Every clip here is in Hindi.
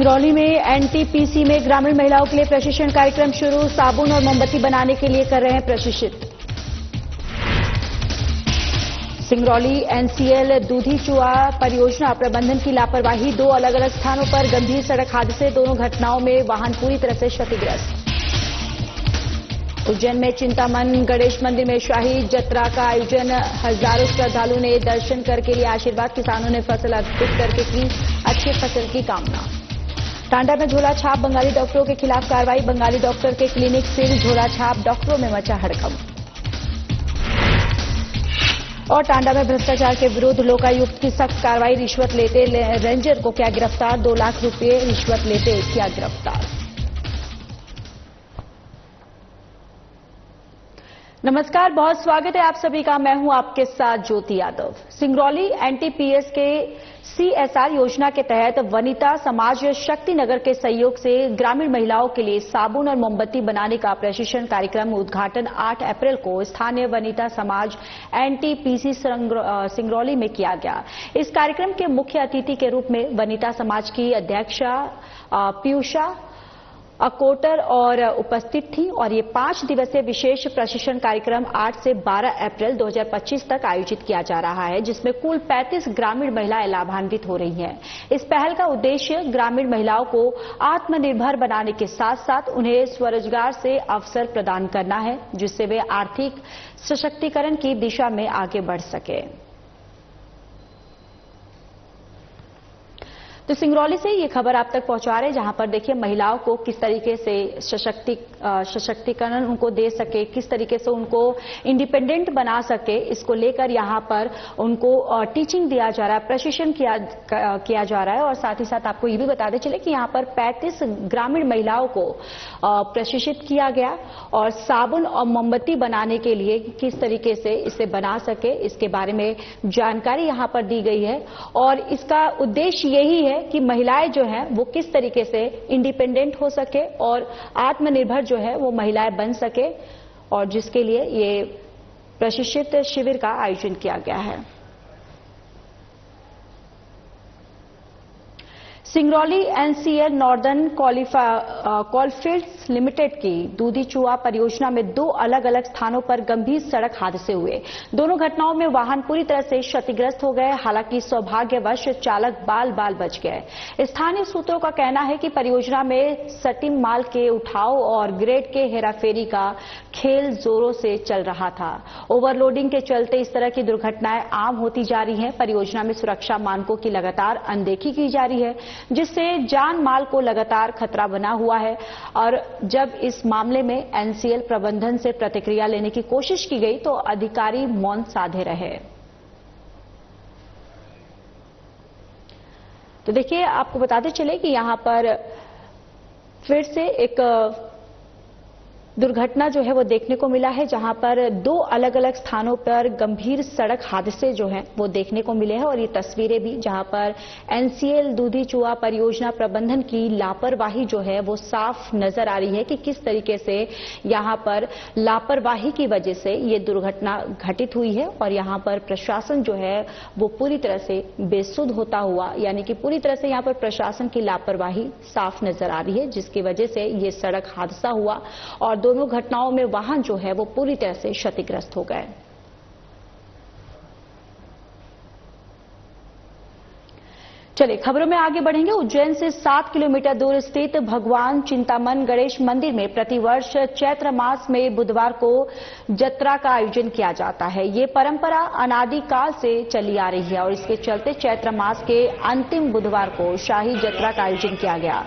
सिंगरौली में एनटीपीसी में ग्रामीण महिलाओं के लिए प्रशिक्षण कार्यक्रम शुरू। साबुन और मोमबत्ती बनाने के लिए कर रहे हैं प्रशिक्षित। सिंगरौली एनसीएल दूधी चुआ परियोजना प्रबंधन की लापरवाही, 2 अलग अलग स्थानों पर गंभीर सड़क हादसे, दोनों घटनाओं में वाहन पूरी तरह से क्षतिग्रस्त। उज्जैन में चिंतामन गणेश मंदिर में शाही जत्रा का आयोजन, हजारों श्रद्धालुओं ने दर्शन करके लिए आशीर्वाद। किसानों ने फसल अर्पित करके की अच्छी फसल की कामना। टांडा में झोला छाप, बंगाली डॉक्टरों के खिलाफ कार्रवाई, बंगाली डॉक्टर के क्लिनिक सील, झोला छाप, डॉक्टरों में मचा हड़कंप। और टांडा में भ्रष्टाचार के विरुद्ध लोकायुक्त की सख्त कार्रवाई, रिश्वत लेते रेंजर को किया गिरफ्तार, 2 लाख रुपये रिश्वत लेते किया गिरफ्तार। नमस्कार, बहुत स्वागत है आप सभी का। मैं हूं आपके साथ ज्योति यादव। सिंगरौली एनटीपीएस के सीएसआर योजना के तहत वनिता समाज शक्ति नगर के सहयोग से ग्रामीण महिलाओं के लिए साबुन और मोमबत्ती बनाने का प्रशिक्षण कार्यक्रम उद्घाटन 8 अप्रैल को स्थानीय वनिता समाज एनटीपीसी सिंगरौली में किया गया। इस कार्यक्रम के मुख्य अतिथि के रूप में वनिता समाज की अध्यक्षा पीयूषा अकोटर और उपस्थित थी और ये 5 दिवसीय विशेष प्रशिक्षण कार्यक्रम 8 से 12 अप्रैल 2025 तक आयोजित किया जा रहा है, जिसमें कुल 35 ग्रामीण महिलाएं लाभान्वित हो रही हैं। इस पहल का उद्देश्य ग्रामीण महिलाओं को आत्मनिर्भर बनाने के साथ साथ उन्हें स्वरोजगार से अवसर प्रदान करना है, जिससे वे आर्थिक सशक्तिकरण की दिशा में आगे बढ़ सके। तो सिंगरौली से ये खबर आप तक पहुंचा रहे हैं, जहां पर देखिए महिलाओं को किस तरीके से सशक्तिकरण उनको दे सके, किस तरीके से उनको इंडिपेंडेंट बना सके, इसको लेकर यहां पर उनको टीचिंग दिया जा रहा है, प्रशिक्षण किया जा रहा है। और साथ ही साथ आपको ये भी बताते चले कि यहां पर 35 ग्रामीण महिलाओं को प्रशिक्षित किया गया और साबुन और मोमबत्ती बनाने के लिए किस तरीके से इसे बना सके, इसके बारे में जानकारी यहां पर दी गई है। और इसका उद्देश्य यही है कि महिलाएं जो हैं वो किस तरीके से इंडिपेंडेंट हो सके और आत्मनिर्भर जो है वो महिलाएं बन सके, और जिसके लिए ये प्रशिक्षित शिविर का आयोजन किया गया है। Singrauli NCL northern coalfields limited की दूधी चुआ परियोजना में 2 अलग अलग स्थानों पर गंभीर सड़क हादसे हुए। दोनों घटनाओं में वाहन पूरी तरह से क्षतिग्रस्त हो गए। हालांकि सौभाग्यवश चालक बाल बाल बच गए। स्थानीय सूत्रों का कहना है कि परियोजना में सटिम माल के उठाव और ग्रेड के हेराफेरी का खेल जोरों से चल रहा था। ओवरलोडिंग के चलते इस तरह की दुर्घटनाएं आम होती जा रही हैं। परियोजना में सुरक्षा मानकों की लगातार अनदेखी की जा रही है, जिससे जान माल को लगातार खतरा बना हुआ है। और जब इस मामले में एनसीएल प्रबंधन से प्रतिक्रिया लेने की कोशिश की गई तो अधिकारी मौन साधे रहे। तो देखिए, आपको बताते चले कि यहां पर फिर से एक दुर्घटना जो है वो देखने को मिला है, जहां पर 2 अलग अलग स्थानों पर गंभीर सड़क हादसे जो हैं वो देखने को मिले हैं। और ये तस्वीरें भी जहां पर एनसीएल दूधी चुआ परियोजना प्रबंधन की लापरवाही जो है वो साफ नजर आ रही है कि किस तरीके से यहां पर लापरवाही की वजह से ये दुर्घटना घटित हुई है। और यहां पर प्रशासन जो है वो पूरी तरह से बेसुध होता हुआ, यानी कि पूरी तरह से यहां पर प्रशासन की लापरवाही साफ नजर आ रही है, जिसकी वजह से ये सड़क हादसा हुआ और दोनों घटनाओं में वाहन जो है वो पूरी तरह से क्षतिग्रस्त हो गए। चलिए खबरों में आगे बढ़ेंगे। उज्जैन से 7 किलोमीटर दूर स्थित भगवान चिंतामन गणेश मंदिर में प्रतिवर्ष चैत्र मास में बुधवार को जत्रा का आयोजन किया जाता है। ये परंपरा अनादिकाल से चली आ रही है और इसके चलते चैत्र मास के अंतिम बुधवार को शाही जत्रा का आयोजन किया गया।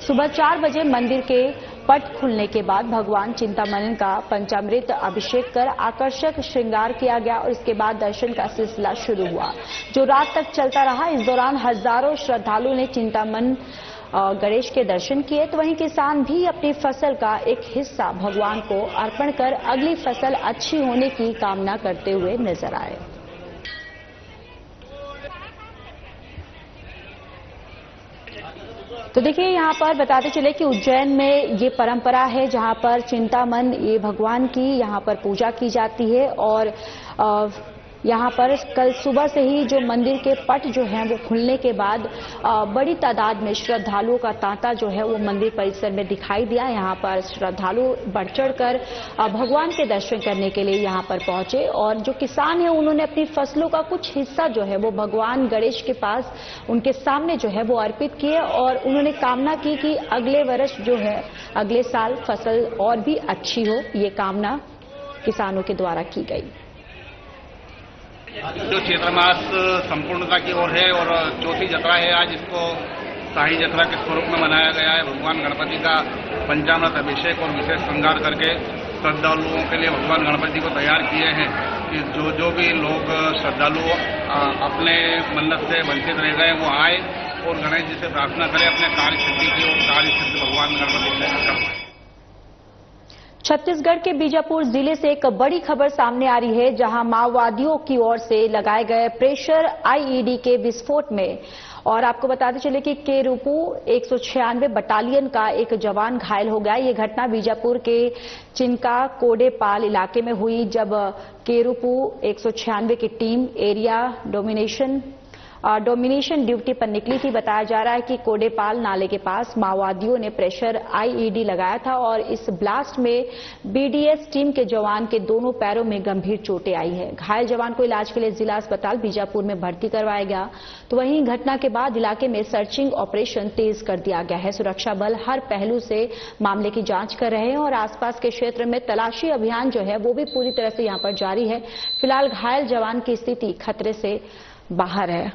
सुबह 4 बजे मंदिर के पट खुलने के बाद भगवान चिंतामन का पंचामृत अभिषेक कर आकर्षक श्रृंगार किया गया और इसके बाद दर्शन का सिलसिला शुरू हुआ, जो रात तक चलता रहा। इस दौरान हजारों श्रद्धालुओं ने चिंतामन गणेश के दर्शन किए, तो वहीं किसान भी अपनी फसल का एक हिस्सा भगवान को अर्पण कर अगली फसल अच्छी होने की कामना करते हुए नजर आए। तो देखिए, यहाँ पर बताते चले कि उज्जैन में ये परंपरा है जहाँ पर चिंतामन ये भगवान की यहाँ पर पूजा की जाती है और यहाँ पर कल सुबह से ही जो मंदिर के पट जो हैं वो खुलने के बाद बड़ी तादाद में श्रद्धालुओं का तांता जो है वो मंदिर परिसर में दिखाई दिया। यहाँ पर श्रद्धालु बढ़ चढ़कर भगवान के दर्शन करने के लिए यहाँ पर पहुंचे और जो किसान हैं उन्होंने अपनी फसलों का कुछ हिस्सा जो है वो भगवान गणेश के पास उनके सामने जो है वो अर्पित किए और उन्होंने कामना की कि अगले वर्ष जो है अगले साल फसल और भी अच्छी हो। ये कामना किसानों के द्वारा की गई। जो चैत्र मास संपूर्णता की ओर है और चौथी जत्रा है, आज इसको शाही जत्रा के स्वरूप में मनाया गया है। भगवान गणपति का पंचामृत अभिषेक और विशेष श्रृंगार करके श्रद्धालुओं के लिए भगवान गणपति को तैयार किए हैं कि जो भी लोग श्रद्धालु अपने मन्नत से वंचित रह गए वो आए और गणेश जी से प्रार्थना करें अपने कार्य सिद्धि की और कार्य सिद्धि भगवान गणपति से कर पाए। छत्तीसगढ़ के बीजापुर जिले से एक बड़ी खबर सामने आ रही है, जहां माओवादियों की ओर से लगाए गए प्रेशर आईईडी के विस्फोट में और आपको बताते चले कि केरूपू 196 बटालियन का एक जवान घायल हो गया। ये घटना बीजापुर के चिनका कोडेपाल इलाके में हुई, जब केरूपू 196 की टीम एरिया डोमिनेशन ड्यूटी पर निकली थी। बताया जा रहा है कि कोडेपाल नाले के पास माओवादियों ने प्रेशर आईईडी लगाया था और इस ब्लास्ट में बीडीएस टीम के जवान के दोनों पैरों में गंभीर चोटें आई है। घायल जवान को इलाज के लिए जिला अस्पताल बीजापुर में भर्ती करवाया गया। तो वहीं घटना के बाद इलाके में सर्चिंग ऑपरेशन तेज कर दिया गया है। सुरक्षा बल हर पहलू से मामले की जांच कर रहे हैं और आसपास के क्षेत्र में तलाशी अभियान जो है वो भी पूरी तरह से यहां पर जारी है। फिलहाल घायल जवान की स्थिति खतरे से बाहर है।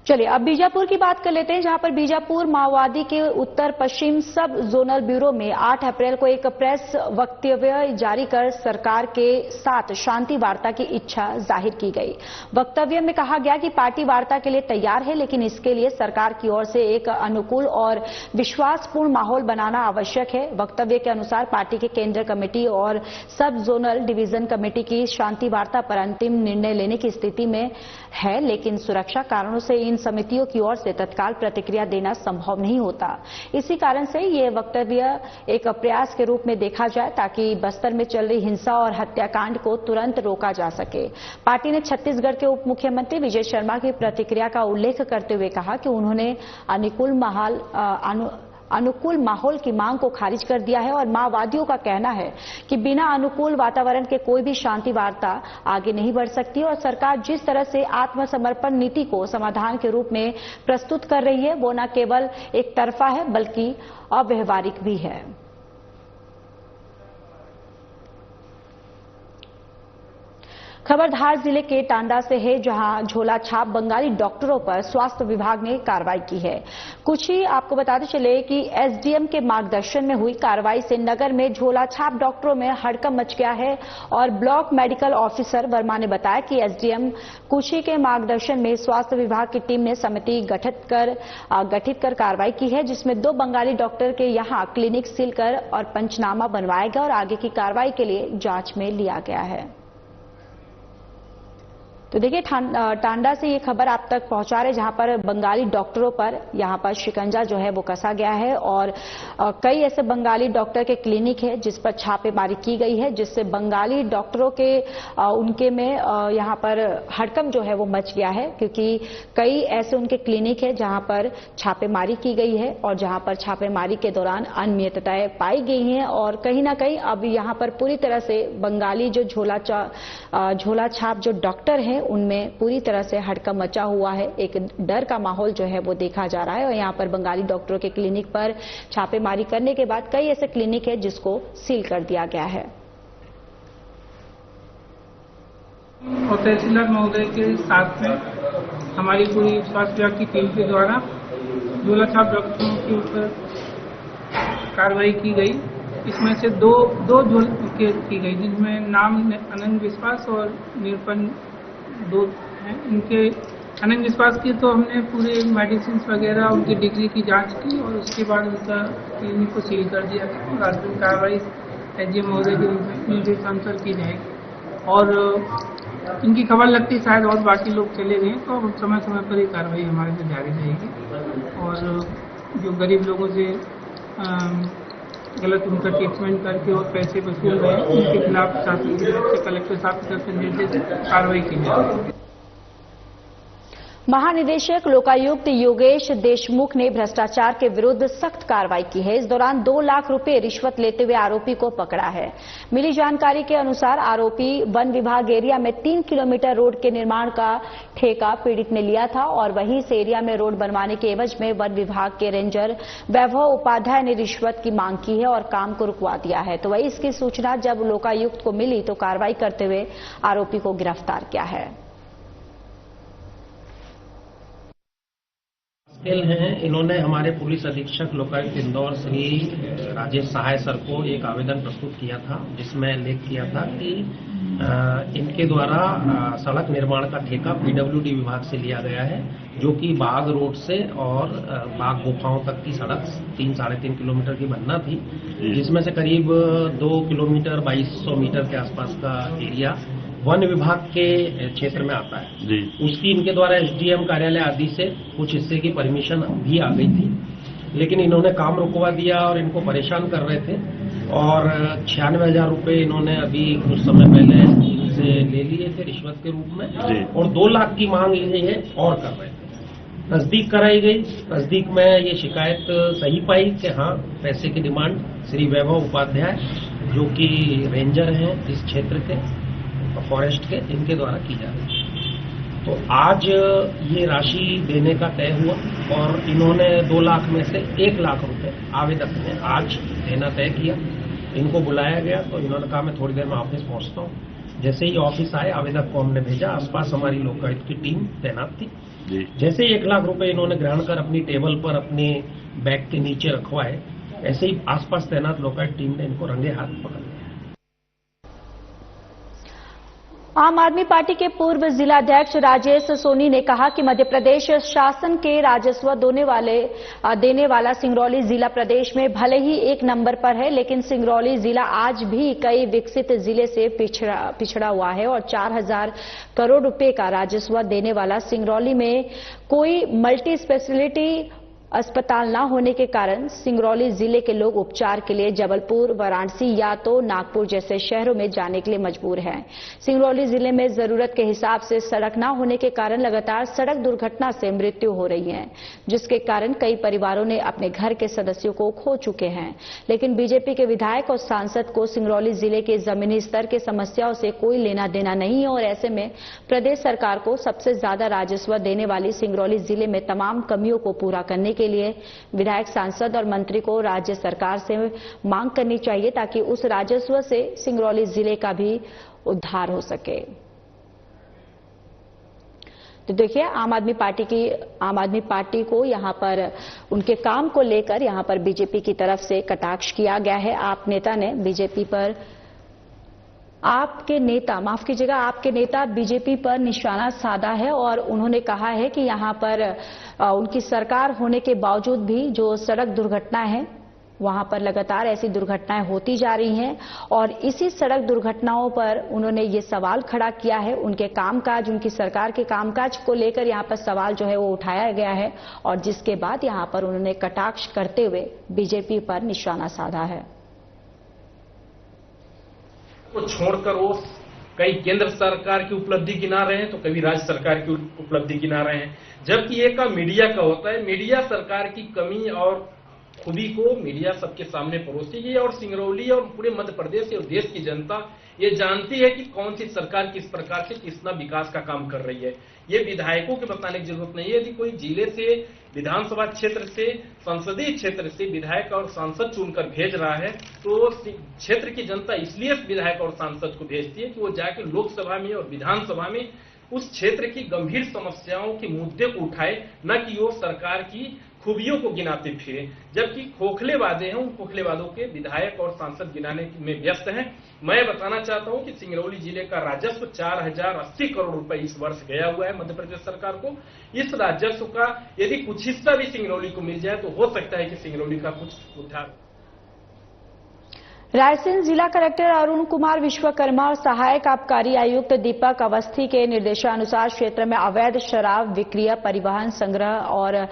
चलिए अब बीजापुर की बात कर लेते हैं, जहां पर बीजापुर माओवादी के उत्तर पश्चिम सब जोनल ब्यूरो में 8 अप्रैल को एक प्रेस वक्तव्य जारी कर सरकार के साथ शांति वार्ता की इच्छा जाहिर की गई। वक्तव्य में कहा गया कि पार्टी वार्ता के लिए तैयार है, लेकिन इसके लिए सरकार की ओर से एक अनुकूल और विश्वासपूर्ण माहौल बनाना आवश्यक है। वक्तव्य के अनुसार पार्टी के केंद्रीय कमेटी और सब जोनल डिवीजन कमेटी की शांति वार्ता पर अंतिम निर्णय लेने की स्थिति में है, लेकिन सुरक्षा कारणों से इन समितियों की ओर से तत्काल प्रतिक्रिया देना संभव नहीं होता। इसी कारण से ये वक्तव्य एक प्रयास के रूप में देखा जाए ताकि बस्तर में चल रही हिंसा और हत्याकांड को तुरंत रोका जा सके। पार्टी ने छत्तीसगढ़ के उप मुख्यमंत्री विजय शर्मा की प्रतिक्रिया का उल्लेख करते हुए कहा कि उन्होंने अनुकूल माहौल की मांग को खारिज कर दिया है और माओवादियों का कहना है कि बिना अनुकूल वातावरण के कोई भी शांति वार्ता आगे नहीं बढ़ सकती और सरकार जिस तरह से आत्मसमर्पण नीति को समाधान के रूप में प्रस्तुत कर रही है वो न केवल एक तरफा है बल्कि अव्यवहारिक भी है। खबर धार जिले के टांडा से है, जहां झोला छाप बंगाली डॉक्टरों पर स्वास्थ्य विभाग ने कार्रवाई की है। कुछ ही आपको बताते चले कि एसडीएम के मार्गदर्शन में हुई कार्रवाई से नगर में झोला छाप डॉक्टरों में हड़कंप मच गया है और ब्लॉक मेडिकल ऑफिसर वर्मा ने बताया कि एसडीएम कुछी के मार्गदर्शन में स्वास्थ्य विभाग की टीम ने समिति गठित कर कार्रवाई की है, जिसमें 2 बंगाली डॉक्टर के यहां क्लिनिक सील कर और पंचनामा बनवाया गया और आगे की कार्रवाई के लिए जांच में लिया गया है। तो देखिए टांडा से ये खबर आप तक पहुंचा रहे, जहां पर बंगाली डॉक्टरों पर यहां पर शिकंजा जो है वो कसा गया है और कई ऐसे बंगाली डॉक्टर के क्लिनिक है जिस पर छापेमारी की गई है, जिससे बंगाली डॉक्टरों के उनके में यहां पर हड़कंप जो है वो मच गया है, क्योंकि कई ऐसे उनके क्लिनिक है जहां पर छापेमारी की गई है और जहां पर छापेमारी के दौरान अनियमितताएं पाई गई हैं और कहीं ना कहीं अब यहां पर पूरी तरह से बंगाली जो झोला छाप जो डॉक्टर हैं उनमें पूरी तरह से हड़कंप मचा हुआ है। एक डर का माहौल जो है वो देखा जा रहा है और यहाँ पर बंगाली डॉक्टरों के क्लिनिक पर छापेमारी करने के बाद कई ऐसे क्लिनिक है जिसको सील कर दिया गया है। और तहसीलदार महोदय के साथ में हमारी पूरी स्वास्थ्य विभाग की टीम के द्वारा झोला छाप डॉक्टरों के ऊपर कार्रवाई की गई। इसमें से दो झोल की गई, जिनमें नाम अनंत विश्वास और निरपन 2 हैं। इनके अनंत विश्वास की तो हमने पूरे मेडिसिन वगैरह उनकी डिग्री की जांच की और उसके बाद उनका क्लिनिक को सील कर दिया गया और आगे कार्रवाई एसडीएम महोदय के रूप में निर्देशानुसार की जाएगी। और इनकी खबर लगती शायद और बाकी लोग चले गए, तो अब समय समय पर ये कार्रवाई हमारे से जारी रहेगी और जो गरीब लोगों से गलत उनका ट्रीटमेंट करके और पैसे वसूल रहे हैं उनके खिलाफ शासन की तरफ से, कलेक्टर साहब की तरफ से निर्देशित कार्रवाई की जाएगी। महानिदेशक लोकायुक्त योगेश देशमुख ने भ्रष्टाचार के विरुद्ध सख्त कार्रवाई की है। इस दौरान 2 लाख रुपए रिश्वत लेते हुए आरोपी को पकड़ा है। मिली जानकारी के अनुसार आरोपी वन विभाग एरिया में 3 किलोमीटर रोड के निर्माण का ठेका पीड़ित ने लिया था और वहीं इस एरिया में रोड बनवाने के एवज में वन विभाग के रेंजर वैभव उपाध्याय ने रिश्वत की मांग की है और काम को रुकवा दिया है। तो वही इसकी सूचना जब लोकायुक्त को मिली तो कार्रवाई करते हुए आरोपी को गिरफ्तार किया है। हैं इन्होंने हमारे पुलिस अधीक्षक लोकायुक्त इंदौर श्री राजेश सहाय सर को एक आवेदन प्रस्तुत किया था, जिसमें लेख किया था कि इनके द्वारा सड़क निर्माण का ठेका पीडब्ल्यूडी विभाग से लिया गया है, जो कि बाग रोड से और बाग गुफाओं तक की सड़क 3-3.5 किलोमीटर की बनना थी, जिसमें से करीब 2 किलोमीटर 2200 मीटर के आसपास का एरिया वन विभाग के क्षेत्र में आता है जी। उसकी इनके द्वारा एसडीएम कार्यालय आदि से कुछ हिस्से की परमिशन भी आ गई थी, लेकिन इन्होंने काम रुकवा दिया और इनको परेशान कर रहे थे और 96,000 रुपए इन्होंने अभी कुछ समय पहले इनसे ले लिए थे रिश्वत के रूप में जी। और 2 लाख की मांग ये और कर रहे थे। तस्दीक कराई गई, तस्दीक में ये शिकायत सही पाई कि हाँ पैसे की डिमांड श्री वैभव उपाध्याय जो कि रेंजर हैं इस क्षेत्र के फॉरेस्ट के, इनके द्वारा की जा रही है। तो आज ये राशि देने का तय हुआ और इन्होंने 2 लाख में से 1 लाख रुपए आवेदक ने आज देना तय किया। इनको बुलाया गया तो इन्होंने कहा मैं थोड़ी देर में ऑफिस पहुंचता हूं। जैसे ही ऑफिस आए आवेदक को हमने भेजा, आसपास हमारी लोकायुक्त की टीम तैनात थी। जैसे ही 1 लाख रुपए इन्होंने ग्रहण कर अपनी टेबल पर अपने बैग के नीचे रखवाए, ऐसे ही आसपास तैनात लोकायुक्त टीम ने इनको रंगे हाथ पकड़ लिया। आम आदमी पार्टी के पूर्व जिलाध्यक्ष राजेश सोनी ने कहा कि मध्य प्रदेश शासन के राजस्व देने वाला सिंगरौली जिला प्रदेश में भले ही 1 नंबर पर है, लेकिन सिंगरौली जिला आज भी कई विकसित जिले से पिछड़ा हुआ है और 4,000 करोड़ रुपए का राजस्व देने वाला सिंगरौली में कोई मल्टी स्पेशलिटी अस्पताल न होने के कारण सिंगरौली जिले के लोग उपचार के लिए जबलपुर, वाराणसी या तो नागपुर जैसे शहरों में जाने के लिए मजबूर हैं। सिंगरौली जिले में जरूरत के हिसाब से सड़क न होने के कारण लगातार सड़क दुर्घटना से मृत्यु हो रही है, जिसके कारण कई परिवारों ने अपने घर के सदस्यों को खो चुके हैं। लेकिन बीजेपी के विधायक और सांसद को सिंगरौली जिले के जमीनी स्तर के समस्याओं से कोई लेना देना नहीं है और ऐसे में प्रदेश सरकार को सबसे ज्यादा राजस्व देने वाली सिंगरौली जिले में तमाम कमियों को पूरा करने के लिए विधायक, सांसद और मंत्री को राज्य सरकार से मांग करनी चाहिए ताकि उस राजस्व से सिंगरौली जिले का भी उद्धार हो सके। तो देखिए आम आदमी पार्टी को यहां पर उनके काम को लेकर यहां पर बीजेपी की तरफ से कटाक्ष किया गया है। आप नेता ने बीजेपी पर आपके नेता बीजेपी पर निशाना साधा है और उन्होंने कहा है कि यहां पर उनकी सरकार होने के बावजूद भी जो सड़क दुर्घटना है वहां पर लगातार ऐसी दुर्घटनाएं होती जा रही हैं और इसी सड़क दुर्घटनाओं पर उन्होंने ये सवाल खड़ा किया है। उनके कामकाज, उनकी सरकार के कामकाज को लेकर यहां पर सवाल जो है वो उठाया गया है और जिसके बाद यहां पर उन्होंने कटाक्ष करते हुए बीजेपी पर निशाना साधा है। को छोड़कर वो कई केंद्र सरकार की उपलब्धि गिना रहे हैं तो कभी राज्य सरकार की उपलब्धि गिना रहे हैं, जबकि ये काम मीडिया का होता है। मीडिया सरकार की कमी और खूबी को मीडिया सबके सामने परोसेगी और सिंगरौली और पूरे मध्य प्रदेश और देश की जनता ये जानती है कि कौन सी सरकार किस प्रकार से कितना विकास का काम कर रही है। ये विधायकों के बताने की जरूरत नहीं है। यदि कोई जिले से, विधानसभा क्षेत्र से, संसदीय क्षेत्र से विधायक और सांसद चुनकर भेज रहा है तो क्षेत्र की जनता इसलिए विधायक और सांसद को भेजती है कि वो जाके लोकसभा में और विधानसभा में उस क्षेत्र की गंभीर समस्याओं के मुद्दे को उठाए, न कि वो सरकार की खूबियों को गिनाते फिरे। जबकि खोखले वादे हैं, उन खोखले वादों के विधायक और सांसद गिनाने में व्यस्त हैं। मैं बताना चाहता हूं कि सिंगरौली जिले का राजस्व 4,080 करोड़ रुपए इस वर्ष गया हुआ है मध्य प्रदेश सरकार को। इस राजस्व का यदि कुछ हिस्सा भी सिंगरौली को मिल जाए तो हो सकता है कि सिंगरौली का कुछ उद्धार। रायसेन जिला कलेक्टर अरुण कुमार विश्वकर्मा और सहायक आबकारी आयुक्त दीपक अवस्थी के निर्देशानुसार क्षेत्र में अवैध शराब विक्रय, परिवहन, संग्रह और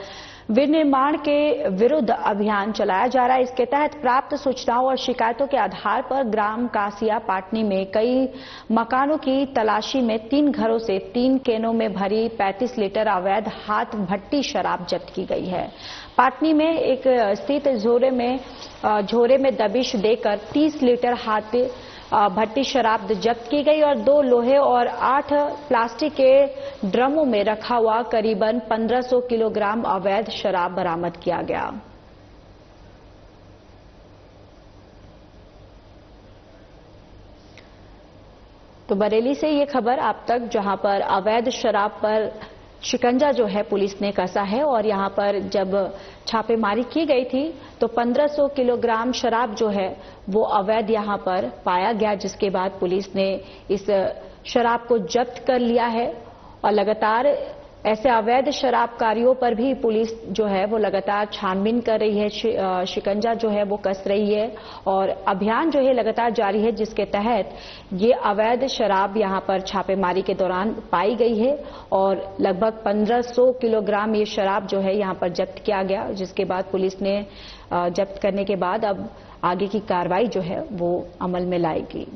विनिर्माण के विरुद्ध अभियान चलाया जा रहा है। इसके तहत प्राप्त सूचनाओं और शिकायतों के आधार पर ग्राम कासिया पाटनी में कई मकानों की तलाशी में 3 घरों से 3 कैनों में भरी 35 लीटर अवैध हाथ भट्टी शराब जब्त की गई है। पाटनी में एक स्थित झोरे में दबिश देकर 30 लीटर हाथ भट्टी शराब जब्त की गई और 2 लोहे और 8 प्लास्टिक के ड्रमों में रखा हुआ करीबन 1500 किलोग्राम अवैध शराब बरामद किया गया। तो बरेली से ये खबर आप तक, जहां पर अवैध शराब पर शिकंजा जो है पुलिस ने कसा है और यहां पर जब छापेमारी की गई थी तो 1500 किलोग्राम शराब जो है वो अवैध यहां पर पाया गया, जिसके बाद पुलिस ने इस शराब को जब्त कर लिया है और लगातार ऐसे अवैध शराबकारियों पर भी पुलिस जो है वो लगातार छानबीन कर रही है, शिकंजा जो है वो कस रही है और अभियान जो है लगातार जारी है, जिसके तहत ये अवैध शराब यहां पर छापेमारी के दौरान पाई गई है और लगभग 1500 किलोग्राम ये शराब जो है यहां पर जब्त किया गया, जिसके बाद पुलिस ने जब्त करने के बाद अब आगे की कार्रवाई जो है वो अमल में लाएगी।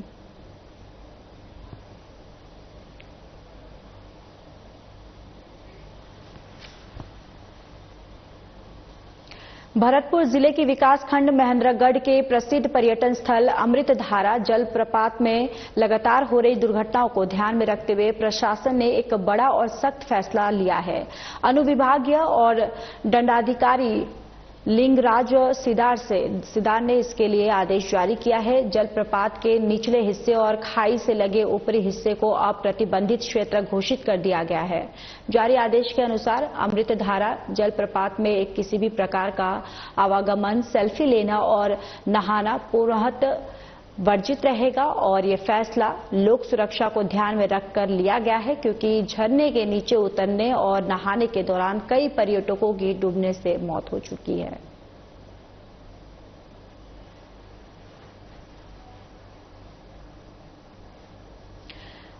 भरतपुर जिले की विकासखंड महेंद्रगढ़ के प्रसिद्ध पर्यटन स्थल अमृतधारा जलप्रपात में लगातार हो रही दुर्घटनाओं को ध्यान में रखते हुए प्रशासन ने एक बड़ा और सख्त फैसला लिया है। अनुविभागीय और दंडाधिकारी लिंगराज सिदार ने इसके लिए आदेश जारी किया है। जलप्रपात के निचले हिस्से और खाई से लगे ऊपरी हिस्से को अब प्रतिबंधित क्षेत्र घोषित कर दिया गया है। जारी आदेश के अनुसार अमृतधारा जलप्रपात में किसी भी प्रकार का आवागमन, सेल्फी लेना और नहाना पूर्णतः वर्जित रहेगा और ये फैसला लोक सुरक्षा को ध्यान में रखकर लिया गया है, क्योंकि झरने के नीचे उतरने और नहाने के दौरान कई पर्यटकों की डूबने से मौत हो चुकी है।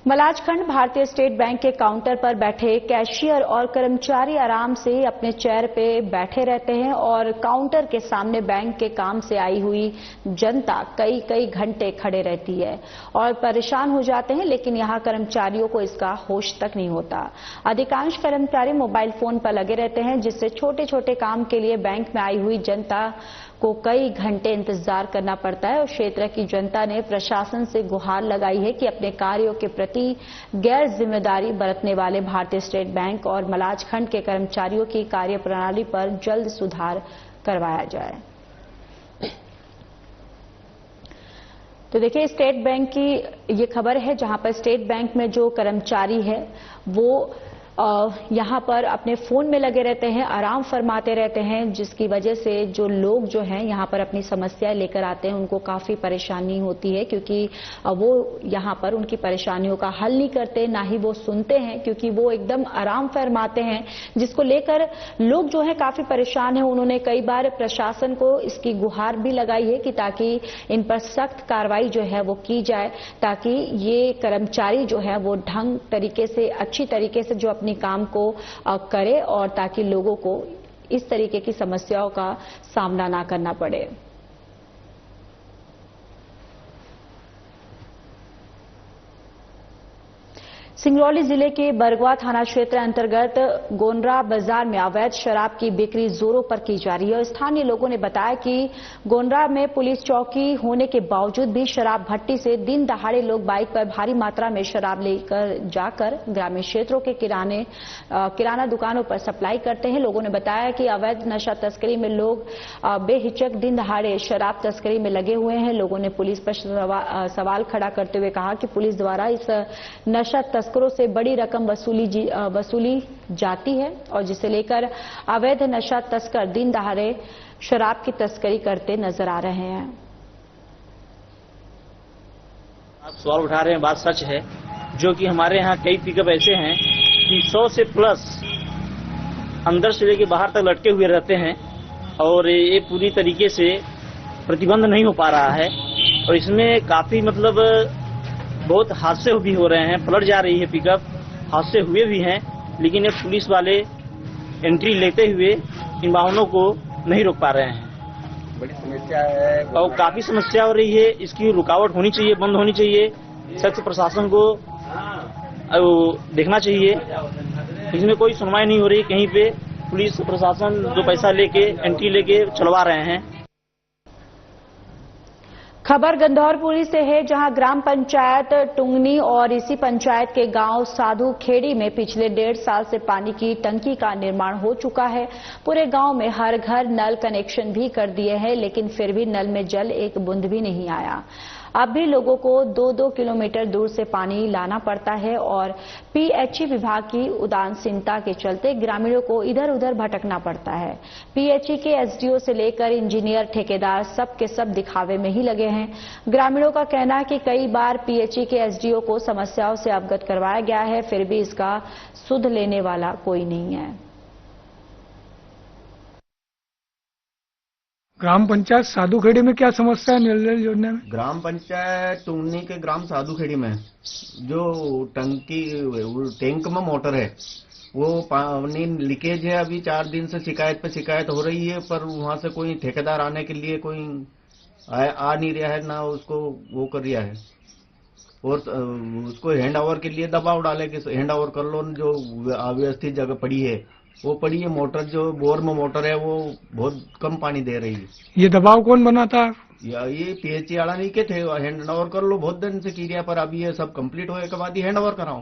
मलाजखंड भारतीय स्टेट बैंक के काउंटर पर बैठे कैशियर और कर्मचारी आराम से अपने चेयर पे बैठे रहते हैं और काउंटर के सामने बैंक के काम से आई हुई जनता कई घंटे खड़े रहती है और परेशान हो जाते हैं, लेकिन यहां कर्मचारियों को इसका होश तक नहीं होता। अधिकांश कर्मचारी मोबाइल फोन पर लगे रहते हैं, जिससे छोटे छोटे काम के लिए बैंक में आई हुई जनता को कई घंटे इंतजार करना पड़ता है और क्षेत्र की जनता ने प्रशासन से गुहार लगाई है कि अपने कार्यों के प्रति गैर जिम्मेदारी बरतने वाले भारतीय स्टेट बैंक और मलाजखंड के कर्मचारियों की कार्यप्रणाली पर जल्द सुधार करवाया जाए। तो देखिए, स्टेट बैंक की ये खबर है, जहां पर स्टेट बैंक में जो कर्मचारी है वो यहां पर अपने फोन में लगे रहते हैं, आराम फरमाते रहते हैं, जिसकी वजह से जो लोग जो हैं यहां पर अपनी समस्याएं लेकर आते हैं उनको काफी परेशानी होती है, क्योंकि वो यहां पर उनकी परेशानियों का हल नहीं करते, ना ही वो सुनते हैं, क्योंकि वो एकदम आराम फरमाते हैं, जिसको लेकर लोग जो हैं काफी परेशान हैं। उन्होंने कई बार प्रशासन को इसकी गुहार भी लगाई है कि ताकि इन पर सख्त कार्रवाई जो है वो की जाए, ताकि ये कर्मचारी जो है वो ढंग तरीके से, अच्छी तरीके से जो अपनी काम को करे और ताकि लोगों को इस तरीके की समस्याओं का सामना ना करना पड़े। सिंगरौली जिले के बरगवा थाना क्षेत्र अंतर्गत गोनरा बाजार में अवैध शराब की बिक्री जोरों पर की जा रही है और स्थानीय लोगों ने बताया कि गोनरा में पुलिस चौकी होने के बावजूद भी शराब भट्टी से दिन दहाड़े लोग बाइक पर भारी मात्रा में शराब लेकर जाकर ग्रामीण क्षेत्रों के किराना दुकानों पर सप्लाई करते हैं। लोगों ने बताया कि अवैध नशा तस्करी में लोग बेहिचक दिन दहाड़े शराब तस्करी में लगे हुए हैं। लोगों ने पुलिस पर सवाल खड़ा करते हुए कहा कि पुलिस द्वारा इस नशा तस्करों से बड़ी रकम वसूली जाती है और जिसे लेकर अवैध नशा तस्कर दिन दहाड़े शराब की तस्करी करते नजर आ रहे हैं। आप सवाल उठा रहे हैं, बात सच है, जो कि हमारे यहाँ कई पिकअप ऐसे हैं कि 100 से प्लस अंदर से लेके बाहर तक लटके हुए रहते हैं और ये पूरी तरीके से प्रतिबंध नहीं हो पा रहा है। और इसमें काफी मतलब बहुत हादसे भी हो रहे हैं, पलट जा रही है पिकअप, हादसे हुए भी हैं, लेकिन ये पुलिस वाले एंट्री लेते हुए इन वाहनों को नहीं रोक पा रहे हैं। बड़ी समस्या है और काफी समस्या हो रही है, इसकी रुकावट होनी चाहिए, बंद होनी चाहिए। सख्त प्रशासन को देखना चाहिए, इसमें कोई सुनवाई नहीं हो रही कहीं पे। पुलिस प्रशासन जो पैसा लेके एंट्री लेके चलवा रहे हैं। खबर गंधौरपुरी से है, जहां ग्राम पंचायत टुंगनी और इसी पंचायत के गांव साधु खेड़ी में पिछले 1.5 साल से पानी की टंकी का निर्माण हो चुका है। पूरे गांव में हर घर नल कनेक्शन भी कर दिए हैं, लेकिन फिर भी नल में जल एक बूंद भी नहीं आया। अब भी लोगों को 2-2 किलोमीटर दूर से पानी लाना पड़ता है और पीएचई विभाग की उदासीनता के चलते ग्रामीणों को इधर उधर भटकना पड़ता है। पीएचई के एसडीओ से लेकर इंजीनियर, ठेकेदार सब के सब दिखावे में ही लगे हैं। ग्रामीणों का कहना है कि कई बार पीएचई के एसडीओ को समस्याओं से अवगत करवाया गया है, फिर भी इसका सुध लेने वाला कोई नहीं है। ग्राम पंचायत साधुखेड़ी में क्या समस्या है नल जल योजना में? ग्राम पंचायत टुंगनी के ग्राम साधुखेड़ी में जो टैंक में मोटर है वो पानी लीकेज है। अभी 4 दिन से शिकायत पे शिकायत हो रही है, पर वहां से कोई ठेकेदार आने के लिए कोई आ नहीं रहा है, ना उसको वो कर रहा है। और उसको हैंड ओवर के लिए दबाव डाले कि हैंड ओवर कर लो। जो अव्यवस्थित जगह पड़ी है वो पड़ी है। मोटर जो बोर में मोटर है वो बहुत कम पानी दे रही है। ये दबाव कौन बनाता है? ये पीएचई वाला नहीं के थे, हैंड ओवर कर लो, बहुत दिन से किया, पर अभी ये सब कंप्लीट होने के बाद ही हैंड ओवर कराओ।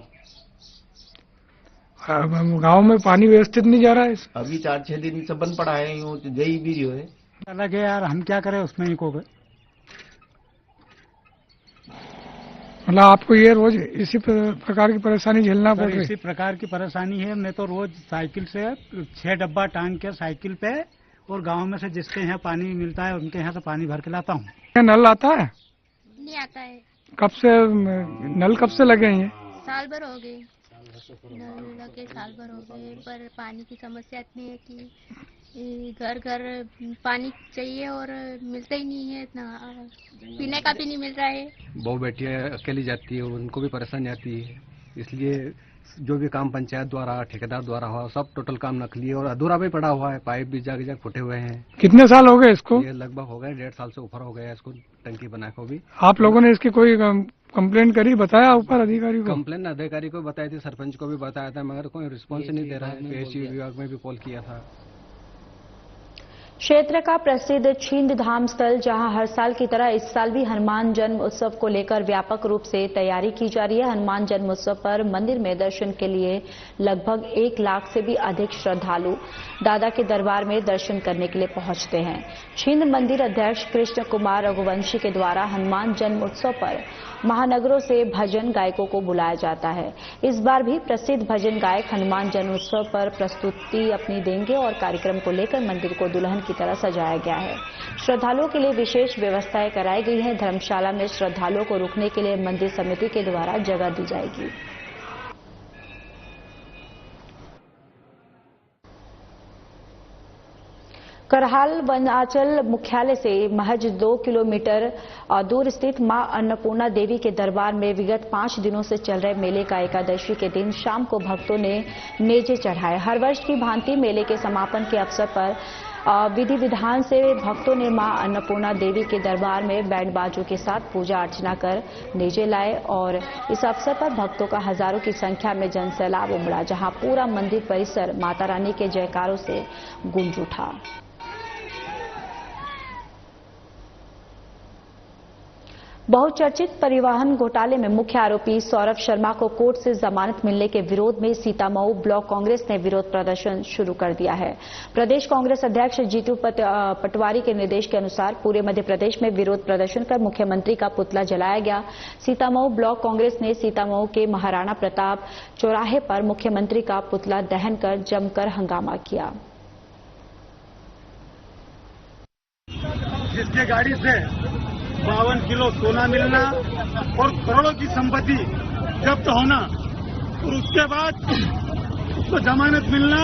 गांव में पानी व्यवस्थित नहीं जा रहा है। अभी 4-6 दिन से बंद पड़ा है, यूँ जई भी जो है अलग है यार, हम क्या करें उसमें ही को। मतलब आपको ये रोज इसी प्रकार की परेशानी झेलना पड़ रही है? इसी प्रकार की परेशानी है। मैं तो रोज साइकिल से 6 डब्बा टांग के साइकिल पे और गांव में से जिसके यहाँ पानी मिलता है उनके यहाँ से पानी भर के लाता हूँ। नल आता है? नहीं आता है। कब से नल कब से लगे हैं? साल भर हो गए नल लगे, साल भर हो गए, पर पानी की समस्या इतनी है कि घर घर पानी चाहिए और मिलता ही नहीं है, इतना पीने का भी नहीं मिल रहा है। बहु बेटियां अकेली जाती है, उनको भी परेशानी आती है, इसलिए जो भी काम पंचायत द्वारा, ठेकेदार द्वारा हुआ सब टोटल काम नकली है और अधूरा भी पड़ा हुआ है। पाइप भी जाग फूटे हुए हैं। कितने साल हो गए इसको? ये लगभग हो गए 1.5 साल से ऊपर हो गया इसको टंकी बना को भी। आप लोगों ने इसकी कोई कंप्लेंट करी, बताया ऊपर अधिकारी को? कंप्लेंट अधिकारी को बताई थी, सरपंच को भी बताया था, मगर कोई रिस्पॉन्स नहीं दे रहा है। पीएचई विभाग में भी कॉल किया था। क्षेत्र का प्रसिद्ध छिंद धाम स्थल, जहां हर साल की तरह इस साल भी हनुमान जन्म उत्सव को लेकर व्यापक रूप से तैयारी की जा रही है। हनुमान जन्म उत्सव पर मंदिर में दर्शन के लिए लगभग 1 लाख से भी अधिक श्रद्धालु दादा के दरबार में दर्शन करने के लिए पहुंचते हैं। छिंद मंदिर अध्यक्ष कृष्ण कुमार रघुवंशी के द्वारा हनुमान जन्म उत्सव पर महानगरों से भजन गायकों को बुलाया जाता है। इस बार भी प्रसिद्ध भजन गायक हनुमान जन्म उत्सव पर प्रस्तुति अपनी देंगे और कार्यक्रम को लेकर मंदिर को दुल्हन की तरह सजाया गया है। श्रद्धालुओं के लिए विशेष व्यवस्थाएं कराई गई हैं। धर्मशाला में श्रद्धालुओं को रुकने के लिए मंदिर समिति के द्वारा जगह दी जाएगी। करहाल वनांचल मुख्यालय से महज 2 किलोमीटर दूर स्थित मां अन्नपूर्णा देवी के दरबार में विगत 5 दिनों से चल रहे मेले का एकादशी के दिन शाम को भक्तों ने नेजे चढ़ाए। हर वर्ष की भांति मेले के समापन के अवसर पर विधि विधान से भक्तों ने मां अन्नपूर्णा देवी के दरबार में बैंड बाजों के साथ पूजा अर्चना कर नेजे लाए और इस अवसर पर भक्तों का हजारों की संख्या में जनसैलाब उमड़ा, जहां पूरा मंदिर परिसर माता रानी के जयकारों से गूंज उठा। बहुचर्चित परिवहन घोटाले में मुख्य आरोपी सौरभ शर्मा को कोर्ट से जमानत मिलने के विरोध में सीतामऊ ब्लॉक कांग्रेस ने विरोध प्रदर्शन शुरू कर दिया है। प्रदेश कांग्रेस अध्यक्ष जीतू पटवारी के निर्देश के अनुसार पूरे मध्य प्रदेश में विरोध प्रदर्शन कर मुख्यमंत्री का पुतला जलाया गया। सीतामऊ ब्लॉक कांग्रेस ने सीतामऊ के महाराणा प्रताप चौराहे पर मुख्यमंत्री का पुतला दहन कर जमकर हंगामा किया। जिसके गाड़ी से 52 किलो सोना मिलना और करोड़ों की संपत्ति जब्त होना और उसके बाद उसको जमानत मिलना,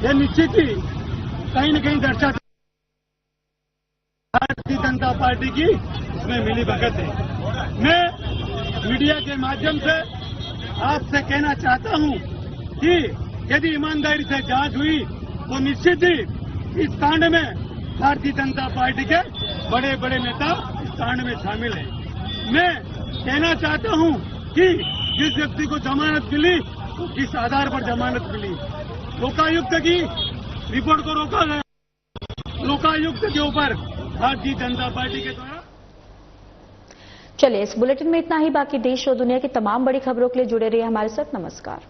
यह निश्चित ही कहीं न कहीं दर्शाता भारतीय जनता पार्टी की उसमें मिली भगत है। मैं मीडिया के माध्यम से आपसे कहना चाहता हूं कि यदि ईमानदारी से जांच हुई तो निश्चित ही इस कांड में भारतीय जनता पार्टी के बड़े बड़े नेता इस कांड में शामिल हैं। मैं कहना चाहता हूं कि जिस व्यक्ति को जमानत मिली तो किस आधार पर जमानत मिली। लोकायुक्त की रिपोर्ट को रोका गया। लोकायुक्त के ऊपर भारतीय जनता पार्टी के द्वारा। चलिए, इस बुलेटिन में इतना ही। बाकी देश और दुनिया की तमाम बड़ी खबरों के लिए जुड़े रहिए हमारे साथ। नमस्कार।